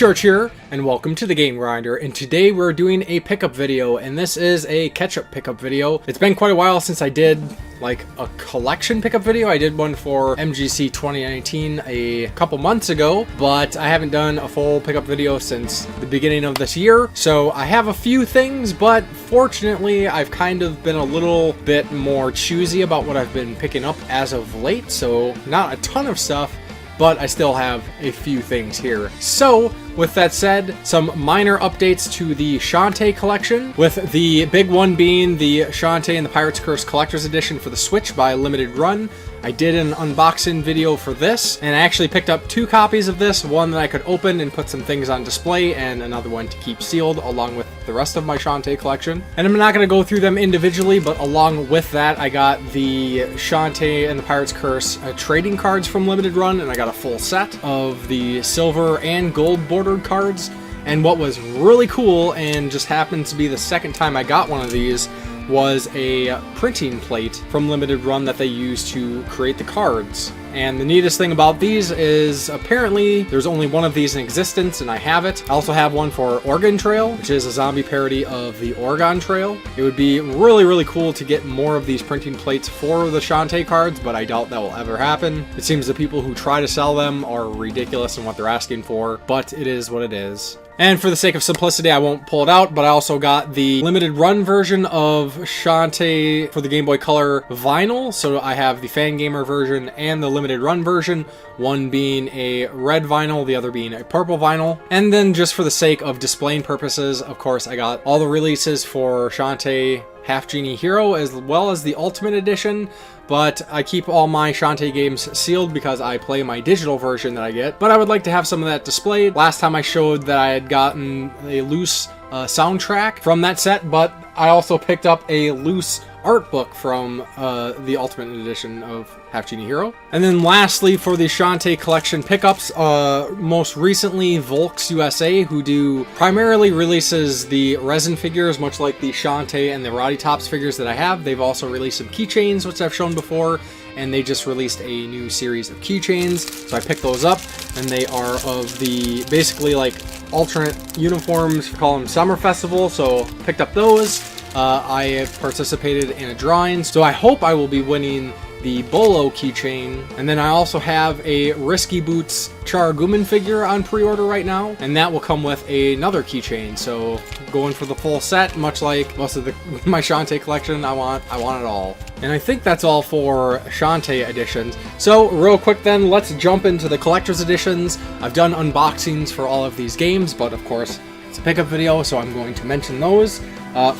Church here, and welcome to the Game Grinder, and today we're doing a pickup video, and this is a ketchup pickup video. It's been quite a while since I did like a collection pickup video. I did one for MGC 2019 a couple months ago, but I haven't done a full pickup video since the beginning of this year. So I have a few things, but fortunately I've kind of been a little bit more choosy about what I've been picking up as of late, so not a ton of stuff, but I still have a few things here. So, with that said, some minor updates to the Shantae collection, with the big one being the Shantae and the Pirate's Curse Collector's Edition for the Switch by Limited Run. I did an unboxing video for this, and I actually picked up two copies of this, one that I could open and put some things on display, and another one to keep sealed, along with the rest of my Shantae collection. And I'm not going to go through them individually, but along with that, I got the Shantae and the Pirate's Curse trading cards from Limited Run, and I got a full set of the silver and gold bordered cards. And what was really cool, and just happened to be the second time I got one of these, was a printing plate from Limited Run that they used to create the cards. And the neatest thing about these is apparently there's only one of these in existence, and I have it. I also have one for Oregon Trail, which is a zombie parody of the Oregon Trail. It would be really cool to get more of these printing plates for the Shantae cards, but I doubt that will ever happen. It seems the people who try to sell them are ridiculous in what they're asking for, but it is what it is. And for the sake of simplicity, I won't pull it out, but I also got the Limited Run version of Shantae for the Game Boy Color vinyl. So I have the Fangamer version and the Limited Run version, one being a red vinyl, the other being a purple vinyl. And then just for the sake of displaying purposes, of course, I got all the releases for Shantae Half Genie Hero as well as the Ultimate Edition, but I keep all my Shantae games sealed because I play my digital version that I get, but I would like to have some of that displayed. Last time I showed that I had gotten a loose soundtrack from that set, but I also picked up a loose art book from the Ultimate Edition of Half Genie Hero. And then lastly, for the Shantae collection pickups, most recently Volks USA, who do primarily releases the resin figures, much like the Shantae and the Roddy Tops figures that I have. They've also released some keychains, which I've shown before, and they just released a new series of keychains, so I picked those up, and they are of the basically like alternate uniforms, call them Summer Festival, so picked up those. I have participated in a drawing, so I hope I will be winning the Bolo keychain. And then I also have a Risky Boots Charaguman figure on pre-order right now, and that will come with another keychain. So going for the full set, much like most of my Shantae collection, I want it all. And I think that's all for Shantae editions. So real quick then, let's jump into the collector's editions. I've done unboxings for all of these games, but of course it's a pickup video, so I'm going to mention those.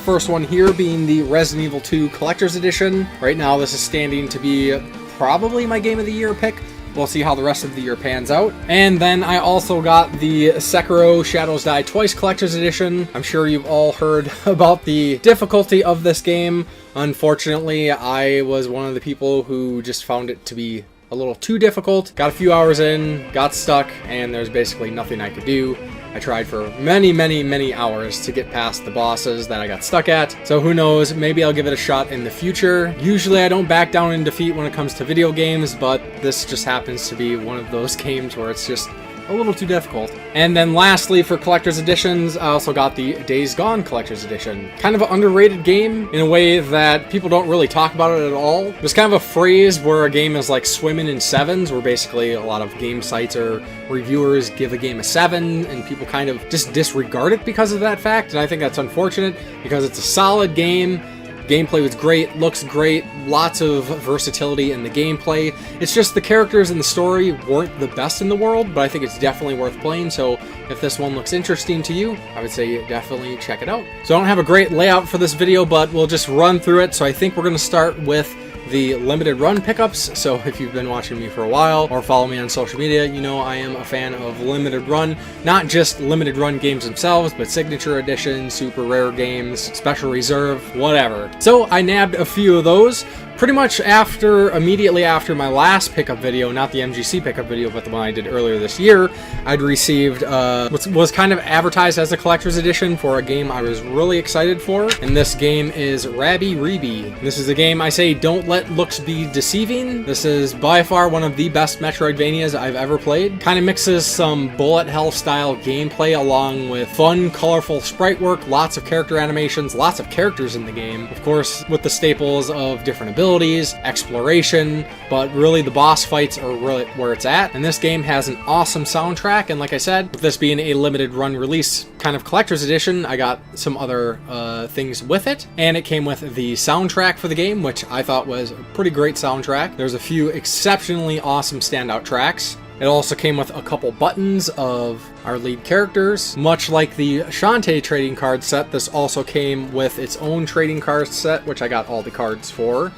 First one here being the Resident Evil 2 Collector's Edition. Right now this is standing to be probably my Game of the Year pick. We'll see how the rest of the year pans out. And then I also got the Sekiro Shadows Die Twice Collector's Edition. I'm sure you've all heard about the difficulty of this game. Unfortunately, I was one of the people who just found it to be a little too difficult. Got a few hours in, got stuck, and there's basically nothing I could do. I tried for many hours to get past the bosses that I got stuck at, so who knows, maybe I'll give it a shot in the future. Usually I don't back down in defeat when it comes to video games, but this just happens to be one of those games where it's just a little too difficult. And then lastly, for collector's editions, I also got the Days Gone Collector's Edition. Kind of an underrated game in a way that people don't really talk about it at all. There's kind of a phrase where a game is like swimming in sevens, where basically a lot of game sites or reviewers give a game a 7, and people kind of just disregard it because of that fact, and I think that's unfortunate because it's a solid game. Gameplay was great, looks great, lots of versatility in the gameplay. It's just the characters and the story weren't the best in the world, but I think it's definitely worth playing, so if this one looks interesting to you, I would say definitely check it out. So I don't have a great layout for this video, but we'll just run through it. So I think we're going to start with the Limited Run pickups. So if you've been watching me for a while or follow me on social media, you know I am a fan of Limited Run. Not just Limited Run games themselves, but Signature Edition, Super Rare games, Special Reserve, whatever. So I nabbed a few of those. Pretty much immediately after my last pickup video, not the MGC pickup video, but the one I did earlier this year, I'd received what was kind of advertised as a collector's edition for a game I was really excited for, and this game is Rabby Reeby. This is a game I say don't let let looks be deceiving. This is by far one of the best Metroidvanias I've ever played. Kind of mixes some bullet hell style gameplay along with fun, colorful sprite work, lots of character animations, lots of characters in the game. Of course, with the staples of different abilities, exploration, but really the boss fights are really where it's at. And this game has an awesome soundtrack, and like I said, with this being a limited run release kind of collector's edition, I got some other things with it, and it came with the soundtrack for the game, which I thought was a pretty great soundtrack. There's a few exceptionally awesome standout tracks. It also came with a couple buttons of our lead characters. Much like the Shantae trading card set, this also came with its own trading card set, which I got all the cards for.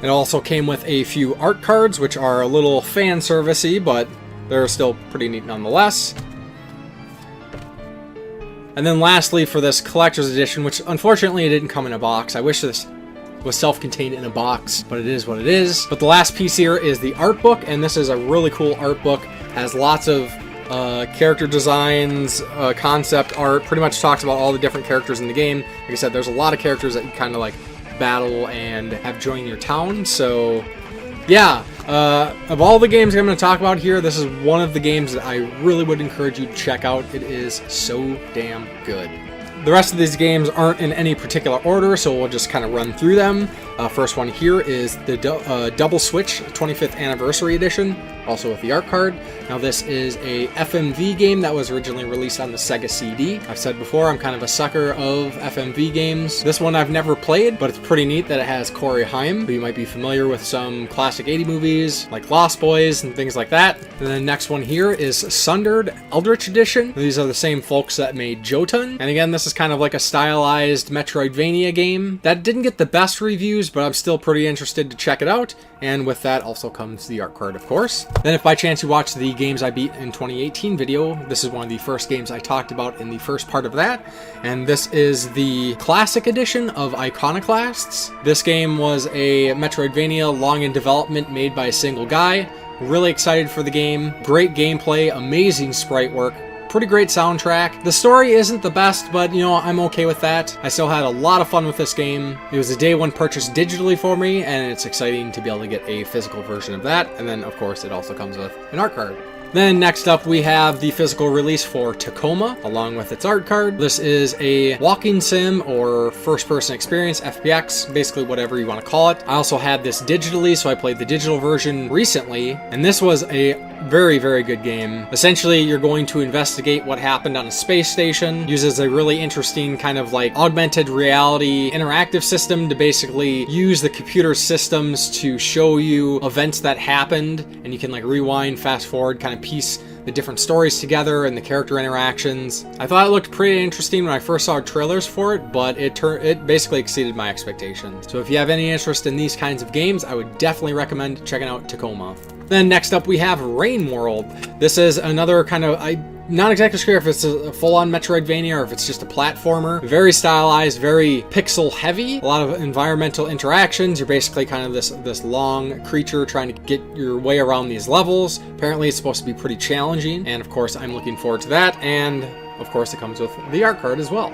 It also came with a few art cards, which are a little fan servicey, but they're still pretty neat nonetheless. And then lastly, for this collector's edition, which unfortunately it didn't come in a box. I wish this was self-contained in a box, but it is what it is. But the last piece here is the art book, and this is a really cool art book. Has lots of character designs, concept art, pretty much talks about all the different characters in the game. Like I said, there's a lot of characters that you kind of like battle and have join your town, so yeah, of all the games I'm going to talk about here, this is one of the games that I really would encourage you to check out. It is so damn good. The rest of these games aren't in any particular order, so we'll just kind of run through them. First one here is the Double Switch 25th Anniversary Edition, also with the art card. Now this is a FMV game that was originally released on the Sega CD. I've said before, I'm kind of a sucker of FMV games. This one I've never played, but it's pretty neat that it has Corey Haim, who you might be familiar with some classic 80 movies like Lost Boys and things like that. And the next one here is Sundered Eldritch Edition. These are the same folks that made Jotun. And again, this is kind of like a stylized Metroidvania game that didn't get the best reviews, but I'm still pretty interested to check it out. And with that also comes the art card, of course. Then if by chance you watch the games I beat in 2018 video, this is one of the first games I talked about in the first part of that. And this is the Classic Edition of Iconoclasts. This game was a Metroidvania long in development made by a single guy. Really excited for the game. Great gameplay, amazing sprite work. Pretty great soundtrack. The story isn't the best, but you know, I'm okay with that. I still had a lot of fun with this game. It was a day one purchase digitally for me, and it's exciting to be able to get a physical version of that. And then, of course, it also comes with an art card. Then next up we have the physical release for Tacoma, along with its art card. This is a walking sim or first-person experience, FPX, basically whatever you want to call it. I also had this digitally, so I played the digital version recently, and this was a very, very good game. Essentially, you're going to investigate what happened on a space station. Uses a really interesting kind of like augmented reality interactive system to basically use the computer systems to show you events that happened, and you can like rewind, fast forward, kind of piece the different stories together and the character interactions. I thought it looked pretty interesting when I first saw trailers for it, but it basically exceeded my expectations. So if you have any interest in these kinds of games, I would definitely recommend checking out Tacoma. Then next up we have Rain World. This is another kind of, I'm not exactly sure if it's a full-on Metroidvania or if it's just a platformer. Very stylized, very pixel heavy. A lot of environmental interactions. You're basically kind of this long creature trying to get your way around these levels. Apparently it's supposed to be pretty challenging, and of course I'm looking forward to that. And of course it comes with the art card as well.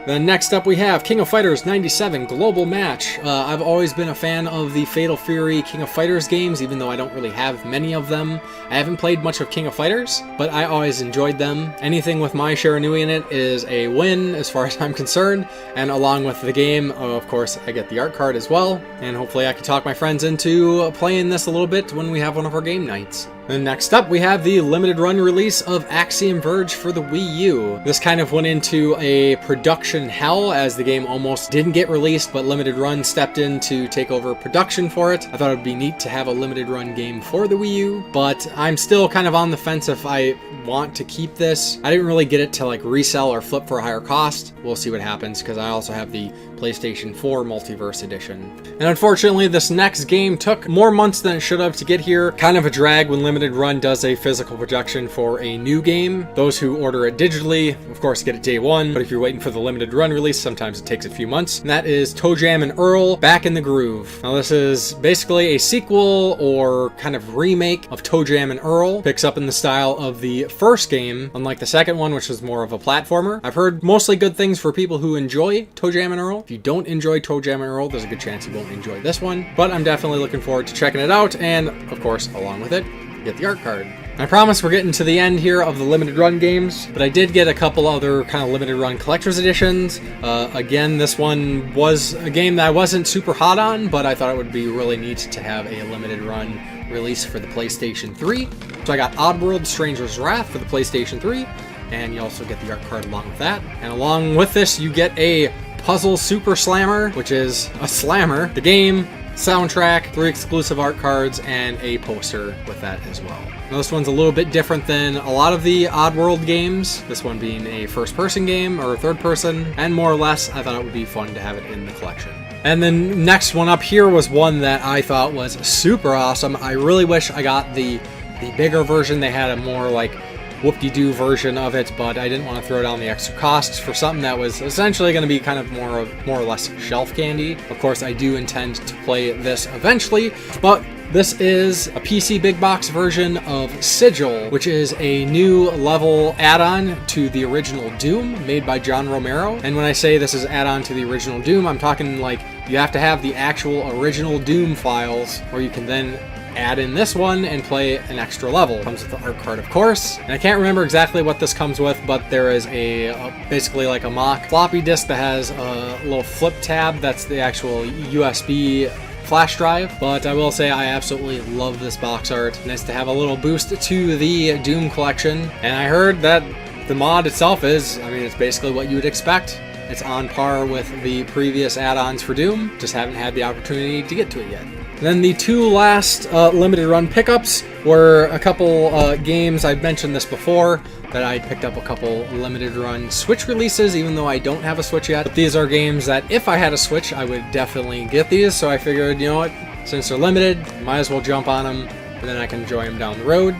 Then next up we have King of Fighters 97 Global Match. I've always been a fan of the Fatal Fury King of Fighters games, even though I don't really have many of them. I haven't played much of King of Fighters, but I always enjoyed them. Anything with Mai Shiranui in it is a win as far as I'm concerned, and along with the game, of course, I get the art card as well, and hopefully I can talk my friends into playing this a little bit when we have one of our game nights. And next up, we have the limited run release of Axiom Verge for the Wii U. This kind of went into a production hell as the game almost didn't get released, but Limited Run stepped in to take over production for it. I thought it would be neat to have a limited run game for the Wii U, but I'm still kind of on the fence if I want to keep this. I didn't really get it to like resell or flip for a higher cost. We'll see what happens, because I also have the PlayStation 4 Multiverse Edition. And unfortunately, this next game took more months than it should have to get here. Kind of a drag when limited limited run does a physical production for a new game. Those who order it digitally, of course, get it day one, but if you're waiting for the limited run release, sometimes it takes a few months. And that is ToeJam and Earl Back in the Groove. Now this is basically a sequel or kind of remake of ToeJam and Earl. Picks up in the style of the first game, unlike the second one, which was more of a platformer. I've heard mostly good things for people who enjoy ToeJam and Earl. If you don't enjoy ToeJam and Earl, there's a good chance you won't enjoy this one, but I'm definitely looking forward to checking it out, and of course, along with it, get the art card. I promise we're getting to the end here of the limited run games, but I did get a couple other kind of limited run collector's editions. Again, this one was a game that I wasn't super hot on, but I thought it would be really neat to have a limited run release for the PlayStation 3. So I got Oddworld Stranger's Wrath for the PlayStation 3, and you also get the art card along with that. And along with this, you get a Puzzle Super Slammer, which is a slammer, the game, soundtrack, 3 exclusive art cards, and a poster with that as well. Now this one's a little bit different than a lot of the Oddworld games, this one being a first-person game or third person, and more or less I thought it would be fun to have it in the collection. And then next one up here was one that I thought was super awesome. I really wish I got the bigger version. They had a more like whoop-de-doo version of it, but I didn't want to throw down the extra costs for something that was essentially going to be kind of more or less shelf candy. Of course, I do intend to play this eventually, but this is a PC big box version of Sigil, which is a new level add-on to the original Doom made by John Romero. And when I say this is add-on to the original Doom, I'm talking like you have to have the actual original Doom files, or you can then add in this one and play an extra level. Comes with the art card, of course. And I can't remember exactly what this comes with, but there is a basically like a mock floppy disk that has a little flip tab. That's the actual USB flash drive. But I will say I absolutely love this box art. Nice to have a little boost to the Doom collection. And I heard that the mod itself is, I mean, it's basically what you would expect. It's on par with the previous add-ons for Doom. Just haven't had the opportunity to get to it yet. Then the two last limited run pickups were a couple games. I've mentioned this before, that I picked up a couple limited run Switch releases, even though I don't have a Switch yet. But these are games that if I had a Switch, I would definitely get these. So I figured, you know what, since they're limited, might as well jump on them, and then I can enjoy them down the road.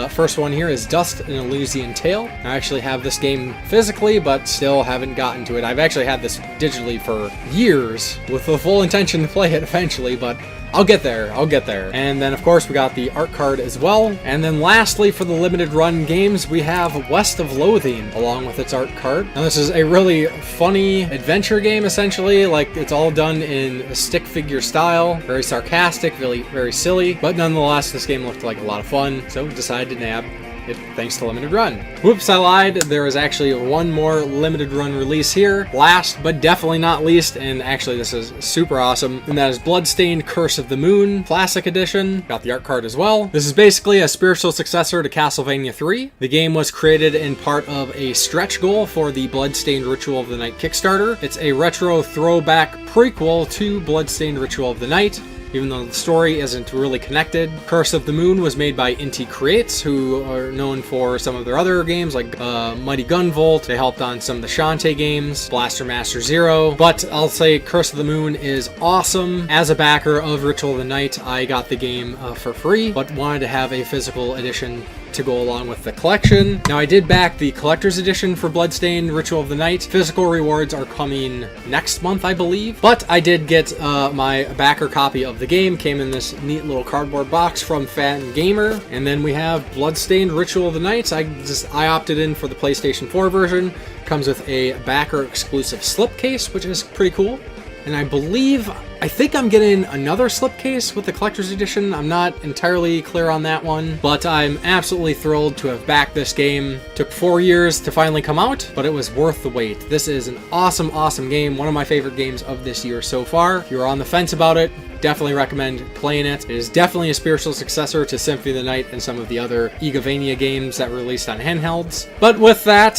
First one here is Dust: An Elysian Tale. I actually have this game physically, but still haven't gotten to it. I've actually had this digitally for years, with the full intention to play it eventually, but I'll get there. And then, of course, we got the art card as well. And then lastly, for the limited run games, we have West of Loathing, along with its art card. Now, this is a really funny adventure game, essentially. Like, it's all done in a stick figure style. Very sarcastic, really very silly. But nonetheless, this game looked like a lot of fun, so decided to nab it thanks to limited run. Whoops, I lied. There is actually one more limited run release here. Last, but definitely not least, and actually this is super awesome, and that is Bloodstained Curse of the Moon Classic Edition. Got the art card as well. This is basically a spiritual successor to Castlevania III. The game was created in part of a stretch goal for the Bloodstained Ritual of the Night Kickstarter. It's a retro throwback prequel to Bloodstained Ritual of the Night, even though the story isn't really connected. Curse of the Moon was made by Inti Creates, who are known for some of their other games like Mighty Gunvolt. They helped on some of the Shantae games, Blaster Master Zero. But I'll say Curse of the Moon is awesome. As a backer of Ritual of the Night, I got the game for free, but wanted to have a physical edition to go along with the collection. Now, I did back the collector's edition for Bloodstained Ritual of the Night. Physical rewards are coming next month, I believe. But I did get my backer copy of the game. Came in this neat little cardboard box from Fan Gamer. And then we have Bloodstained Ritual of the Night. I opted in for the PlayStation 4 version. Comes with a backer exclusive slipcase, which is pretty cool. And I think I'm getting another slipcase with the collector's edition. I'm not entirely clear on that one, but I'm absolutely thrilled to have backed this game. Took 4 years to finally come out, but it was worth the wait. This is an awesome, awesome game. One of my favorite games of this year so far. If you're on the fence about it, definitely recommend playing it. It is definitely a spiritual successor to Symphony of the Night and some of the other Igavania games that were released on handhelds. But with that,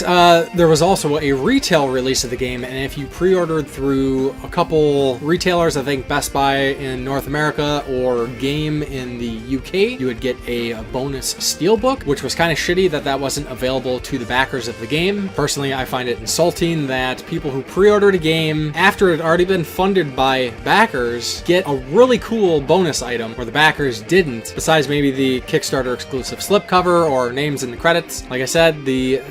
there was also a retail release of the game, and if you pre-ordered through a couple retailers, I think Best Buy in North America or Game in the UK, you would get a bonus steelbook, which was kind of shitty that wasn't available to the backers of the game. Personally, I find it insulting that people who pre-ordered a game after it had already been funded by backers get a really cool bonus item where the backers didn't, besides maybe the Kickstarter exclusive slipcover or names in the credits. Like I said, the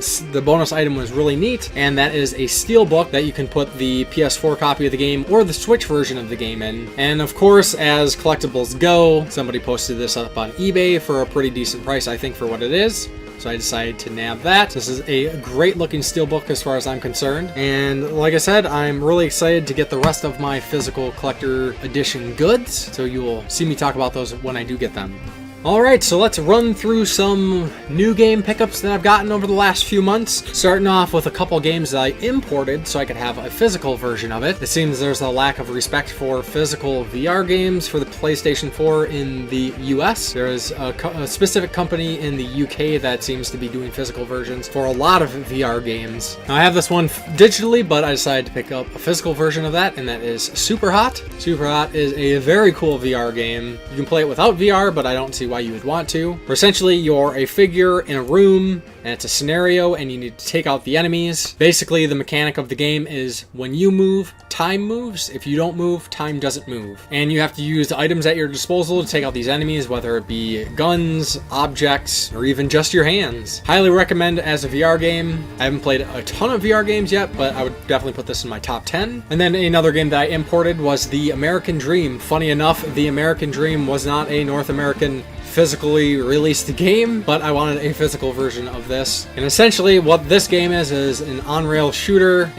bonus item was really neat, and that is a steelbook that you can put the PS4 copy of the game or the Switch version of the game in. And of course, as collectibles go, somebody posted this up on eBay for a pretty decent price, I think, for what it is. So I decided to nab that. This is a great looking steelbook as far as I'm concerned. And like I said, I'm really excited to get the rest of my physical collector edition goods. So you will see me talk about those when I do get them. Alright, so let's run through some new game pickups that I've gotten over the last few months. Starting off with a couple games that I imported so I could have a physical version of it. It seems there's a lack of respect for physical VR games for the PlayStation 4 in the US. There is a specific company in the UK that seems to be doing physical versions for a lot of VR games. Now I have this one digitally, but I decided to pick up a physical version of that, and that is Super Hot. Super Hot is a very cool VR game. You can play it without VR, but I don't see why you would want to. Where essentially you're a figure in a room and it's a scenario and you need to take out the enemies. Basically the mechanic of the game is when you move, time moves. If you don't move, time doesn't move. And you have to use the items at your disposal to take out these enemies, whether it be guns, objects, or even just your hands. Highly recommend as a VR game. I haven't played a ton of VR games yet, but I would definitely put this in my top 10. And then another game that I imported was The American Dream. Funny enough, The American Dream was not a North American physically released game, but I wanted a physical version of this. And essentially what this game is an on-rail shooter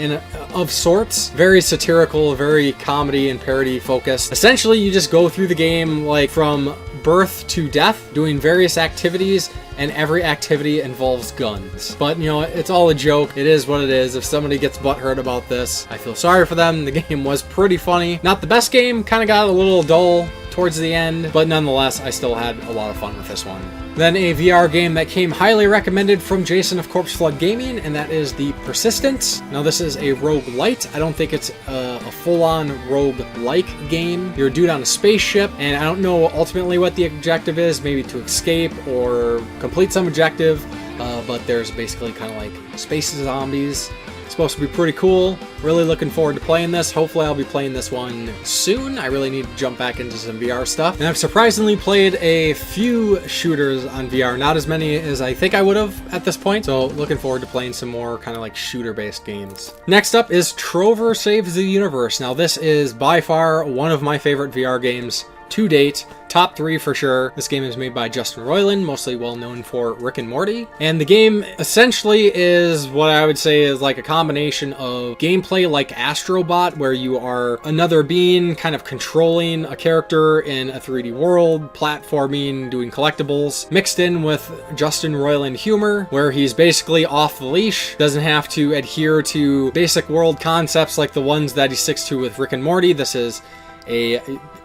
of sorts. Very satirical, very comedy and parody focused. Essentially you just go through the game like from birth to death, doing various activities, and every activity involves guns. But you know, it's all a joke. It is what it is. If somebody gets butthurt about this, I feel sorry for them. The game was pretty funny. Not the best game, kind of got a little dull towards the end, but nonetheless, I still had a lot of fun with this one. Then a VR game that came highly recommended from Jason of Corpse Flood Gaming, and that is The Persistence. Now this is a roguelite. I don't think it's a full-on rogue-like game. You're a dude on a spaceship, and I don't know ultimately what the objective is, maybe to escape or complete some objective, but there's basically kind of like space zombies. It's supposed to be pretty cool. Really looking forward to playing this. Hopefully I'll be playing this one soon. I really need to jump back into some VR stuff. And I've surprisingly played a few shooters on VR. Not as many as I think I would have at this point. So looking forward to playing some more kind of like shooter-based games. Next up is Trover Saves the Universe. Now this is by far one of my favorite VR games to date. Top 3 for sure. This game is made by Justin Roiland, mostly well known for Rick and Morty. And the game essentially is what I would say is like a combination of gameplay like Astrobot, where you are another being kind of controlling a character in a 3D world, platforming, doing collectibles, mixed in with Justin Roiland humor, where he's basically off the leash, doesn't have to adhere to basic world concepts like the ones that he sticks to with Rick and Morty. This is a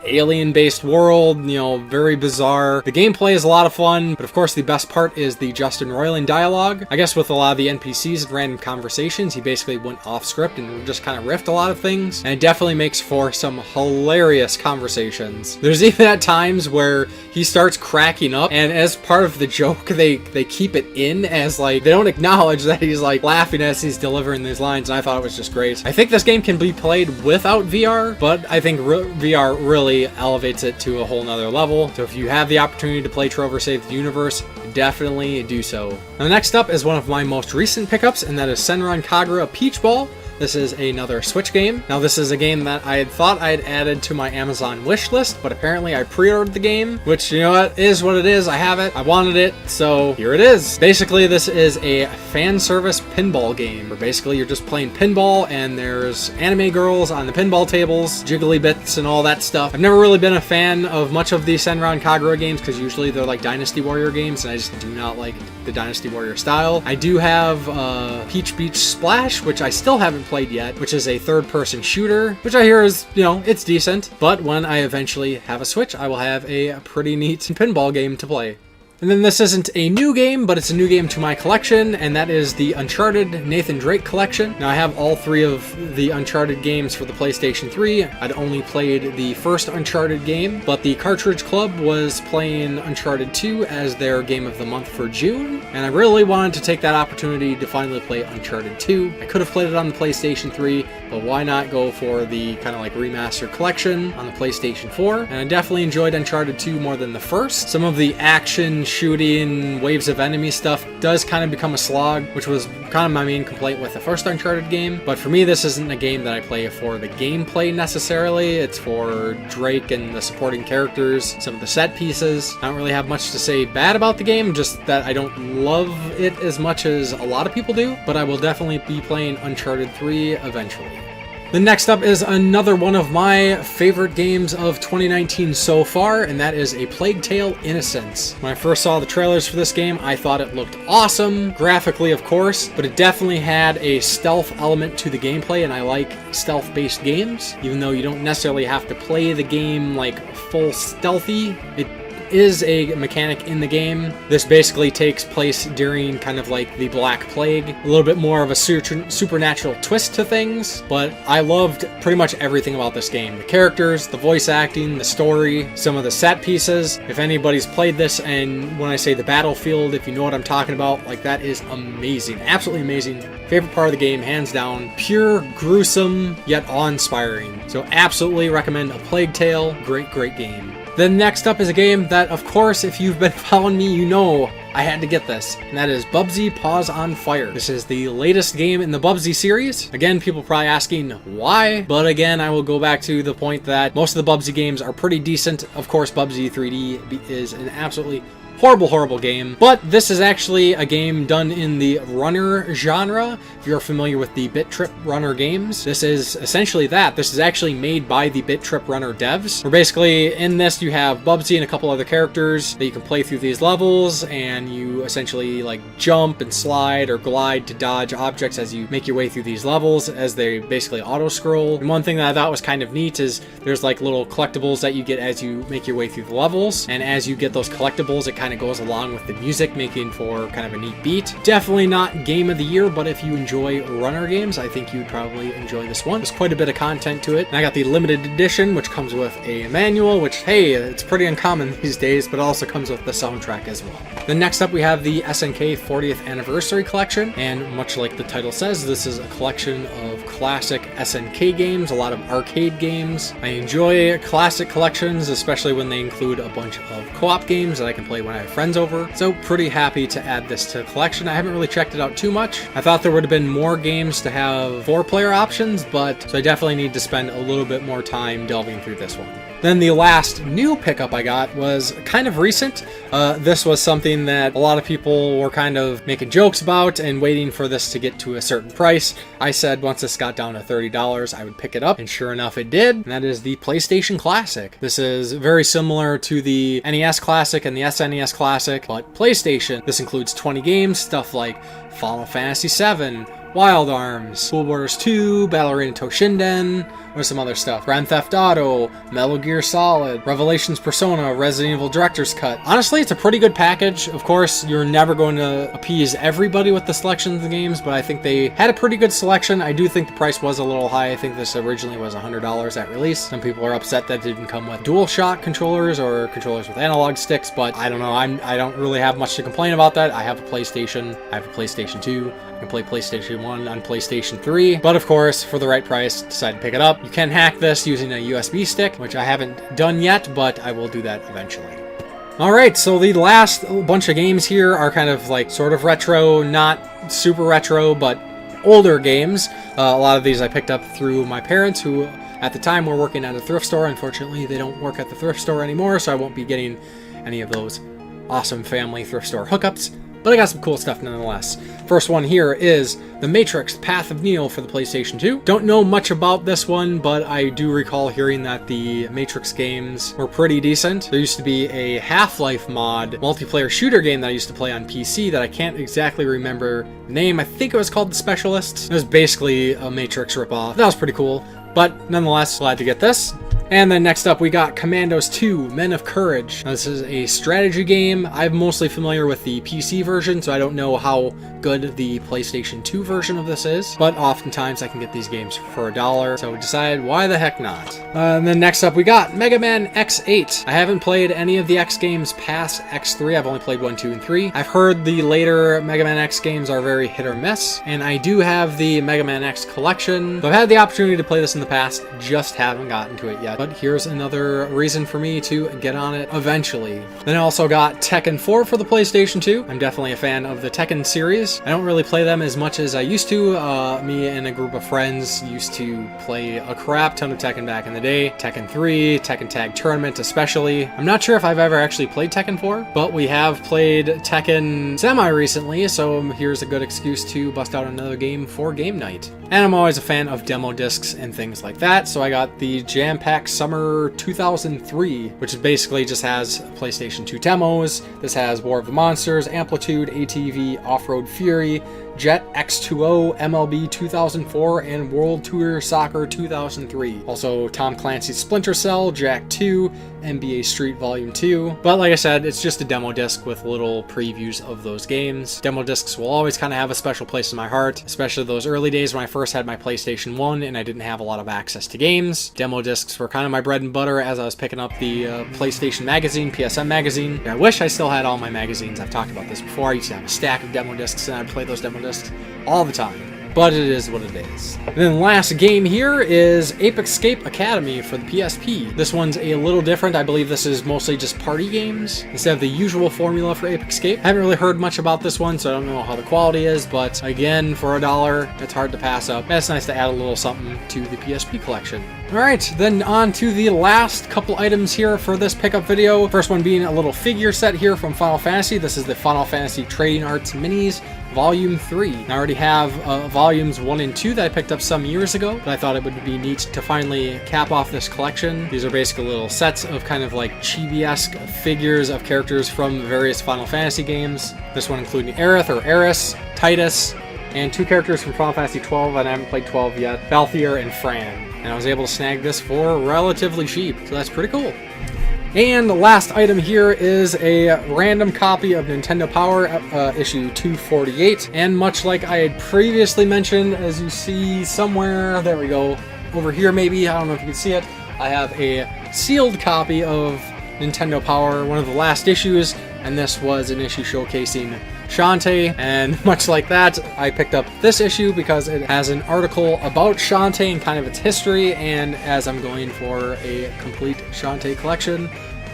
alien-based world, you know, very bizarre. The gameplay is a lot of fun, but of course the best part is the Justin Roiland dialogue. I guess with a lot of the NPCs and random conversations, he basically went off script and just kind of riffed a lot of things, and it definitely makes for some hilarious conversations. There's even at times where he starts cracking up, and as part of the joke, they keep it in as like, they don't acknowledge that he's like laughing as he's delivering these lines, and I thought it was just great. I think this game can be played without VR, but I think VR really elevates it to a whole nother level. So if you have the opportunity to play Trover Save the Universe, definitely do so. Now next up is one of my most recent pickups, and that is Senran Kagura Peach Ball. This is another Switch game. Now this is a game that I had thought I'd added to my Amazon wish list, but apparently I pre-ordered the game, which, you know what, is what it is. I have it. I wanted it, so here it is. Basically, this is a fan service pinball game, where basically you're just playing pinball and there's anime girls on the pinball tables, jiggly bits and all that stuff. I've never really been a fan of much of the Senran Kagura games because usually they're like Dynasty Warrior games, and I just do not like the Dynasty Warrior style. I do have Peach Beach Splash, which I still haven't played yet, which is a third-person shooter, which I hear is, you know, it's decent. But when I eventually have a Switch, I will have a pretty neat pinball game to play. And then this isn't a new game, but it's a new game to my collection, and that is the Uncharted Nathan Drake collection. Now I have all 3 of the Uncharted games for the PlayStation 3. I'd only played the first Uncharted game, but the Cartridge Club was playing Uncharted 2 as their game of the month for June, and I really wanted to take that opportunity to finally play Uncharted 2. I could have played it on the PlayStation 3, but why not go for the kind of like remastered collection on the PlayStation 4? And I definitely enjoyed Uncharted 2 more than the first. Some of the action shooting, waves of enemy stuff does kind of become a slog, which was kind of my main complaint with the first Uncharted game. But for me, this isn't a game that I play for the gameplay necessarily. It's for Drake and the supporting characters, some of the set pieces. I don't really have much to say bad about the game, just that I don't love it as much as a lot of people do, but I will definitely be playing Uncharted 3 eventually. Then next up is another one of my favorite games of 2019 so far, and that is A Plague Tale: Innocence. When I first saw the trailers for this game, I thought it looked awesome, graphically of course, but it definitely had a stealth element to the gameplay, and I like stealth-based games. Even though you don't necessarily have to play the game like full stealthy, it is a mechanic in the game. This basically takes place during kind of like the Black Plague. A little bit more of a supernatural twist to things, but I loved pretty much everything about this game. The characters, the voice acting, the story, some of the set pieces. If anybody's played this, and when I say the battlefield, if you know what I'm talking about, like that is amazing. Absolutely amazing. Favorite part of the game, hands down. Pure, gruesome, yet awe-inspiring. So absolutely recommend A Plague Tale. Great, great game. Then next up is a game that, of course, if you've been following me, you know I had to get this, and that is Bubsy Paws on Fire. This is the latest game in the Bubsy series. Again, people are probably asking why, but again, I will go back to the point that most of the Bubsy games are pretty decent. Of course, Bubsy 3D is an absolutely horrible game, but this is actually a game done in the runner genre. If you're familiar with the Bit Trip Runner games, this is essentially that. This is actually made by the Bit Trip Runner devs. Where basically in this you have Bubsy and a couple other characters that you can play through these levels, and you essentially like jump and slide or glide to dodge objects as you make your way through these levels, as they basically auto scroll. And one thing that I thought was kind of neat is there's like little collectibles that you get as you make your way through the levels, and as you get those collectibles, it kind of goes along with the music, making for kind of a neat beat. Definitely not game of the year, but if you enjoy runner games, I think you'd probably enjoy this one. There's quite a bit of content to it. And I got the limited edition, which comes with a manual, which, hey, it's pretty uncommon these days, but it also comes with the soundtrack as well. Then next up, we have the SNK 40th Anniversary Collection, and much like the title says, this is a collection of classic SNK games, a lot of arcade games. I enjoy classic collections, especially when they include a bunch of co-op games that I can play when I have friends over. So pretty happy to add this to the collection. I haven't really checked it out too much. I thought there would have been more games to have 4-player options, but so I definitely need to spend a little bit more time delving through this one. Then the last new pickup I got was kind of recent. This was something that a lot of people were kind of making jokes about and waiting for this to get to a certain price. I said once this got down to $30, I would pick it up, and sure enough it did. And that is the PlayStation Classic. This is very similar to the NES Classic and the SNES Classic, but PlayStation. This includes 20 games, stuff like Final Fantasy VII, Wild Arms, Pool Wars 2, Battle Arena Toshinden, or some other stuff. Grand Theft Auto, Metal Gear Solid, Revelations Persona, Resident Evil Director's Cut. Honestly, it's a pretty good package. Of course, you're never going to appease everybody with the selection of the games, but I think they had a pretty good selection. I do think the price was a little high. I think this originally was $100 at release. Some people are upset that it didn't come with DualShock controllers or controllers with analog sticks, but I don't know. I don't really have much to complain about that. I have a PlayStation. I have a PlayStation 2. I can play PlayStation 1 on PlayStation 3, but of course, for the right price, decided to pick it up. You can hack this using a USB stick, which I haven't done yet, but I will do that eventually. Alright, so the last bunch of games here are kind of like sort of retro, not super retro, but older games. A lot of these I picked up through my parents, who at the time were working at a thrift store. Unfortunately, they don't work at the thrift store anymore, so I won't be getting any of those awesome family thrift store hookups. But I got some cool stuff nonetheless. First one here is The Matrix Path of Neo for the PlayStation 2. Don't know much about this one, but I do recall hearing that the Matrix games were pretty decent. There used to be a Half-Life mod multiplayer shooter game that I used to play on PC that I can't exactly remember the name. I think it was called The Specialists. It was basically a Matrix ripoff. That was pretty cool, but nonetheless, glad to get this. And then next up we got Commandos 2, Men of Courage. Now, this is a strategy game. I'm mostly familiar with the PC version, so I don't know how good the PlayStation 2 version of this is, but oftentimes I can get these games for $1, so we decided why the heck not. And then next up we got Mega Man X8. I haven't played any of the X games past X3. I've only played 1, 2, and 3. I've heard the later Mega Man X games are very hit or miss, and I do have the Mega Man X collection. So I've had the opportunity to play this in the past, just haven't gotten to it yet, but here's another reason for me to get on it eventually. Then I also got Tekken 4 for the PlayStation 2. I'm definitely a fan of the Tekken series. I don't really play them as much as I used to. Me and a group of friends used to play a crap ton of Tekken back in the day. Tekken 3, Tekken Tag Tournament especially. I'm not sure if I've ever actually played Tekken 4, but we have played Tekken semi-recently, so here's a good excuse to bust out another game for game night. And I'm always a fan of demo discs and things like that, so I got the Jam Pack Summer 2003, which basically just has PlayStation 2 demos. This has War of the Monsters, Amplitude, ATV, Off-Road Fury, Jet X2O, MLB 2004, and World Tour Soccer 2003. Also Tom Clancy's Splinter Cell, Jack 2, NBA Street Volume 2. But like I said, it's just a demo disc with little previews of those games. Demo discs will always kind of have a special place in my heart, especially those early days when I first had my PlayStation 1 and I didn't have a lot of access to games. Demo discs were kind of my bread and butter as I was picking up the PlayStation magazine, PSM magazine. I wish I still had all my magazines. I've talked about this before. I used to have a stack of demo discs and I'd play those demo discs all the time. But it is what it is. And then last game here is Apexcape Academy for the PSP. This one's a little different. I believe this is mostly just party games instead of the usual formula for Apexcape. I haven't really heard much about this one, so I don't know how the quality is, but again, for $1, it's hard to pass up. It's nice to add a little something to the PSP collection. Alright, then on to the last couple items here for this pickup video. First one being a little figure set here from Final Fantasy. This is the Final Fantasy Trading Arts Minis Volume 3. I already have Volumes 1 and 2 that I picked up some years ago, but I thought it would be neat to finally cap off this collection. These are basically little sets of kind of like chibi-esque figures of characters from various Final Fantasy games. This one including Aerith or Eris, Titus, and 2 characters from Final Fantasy 12, and I haven't played 12 yet, Valthier and Fran. And I was able to snag this for relatively cheap, so that's pretty cool. And the last item here is a random copy of Nintendo Power issue 248. And much like I had previously mentioned, as you see somewhere, there we go, over here maybe, I don't know if you can see it, I have a sealed copy of Nintendo Power, one of the last issues, and this was an issue showcasing Shantae, and much like that, I picked up this issue because it has an article about Shantae and kind of its history, and as I'm going for a complete Shantae collection,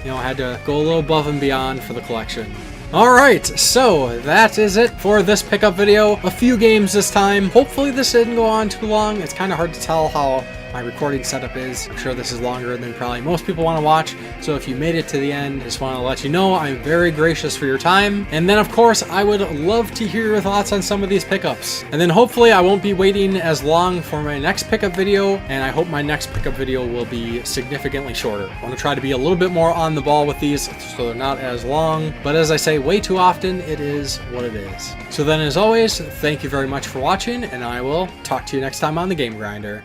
you know, I had to go a little above and beyond for the collection. Alright, so that is it for this pickup video. A few games this time. Hopefully this didn't go on too long. It's kind of hard to tell how my recording setup is. I'm sure this is longer than probably most people want to watch, so if you made it to the end, just want to let you know I'm very gracious for your time. And then of course I would love to hear your thoughts on some of these pickups. And then hopefully I won't be waiting as long for my next pickup video, and I hope my next pickup video will be significantly shorter. I want to try to be a little bit more on the ball with these so they're not as long, but as I say way too often, it is what it is. So then as always, thank you very much for watching, and I will talk to you next time on The Game Grinder.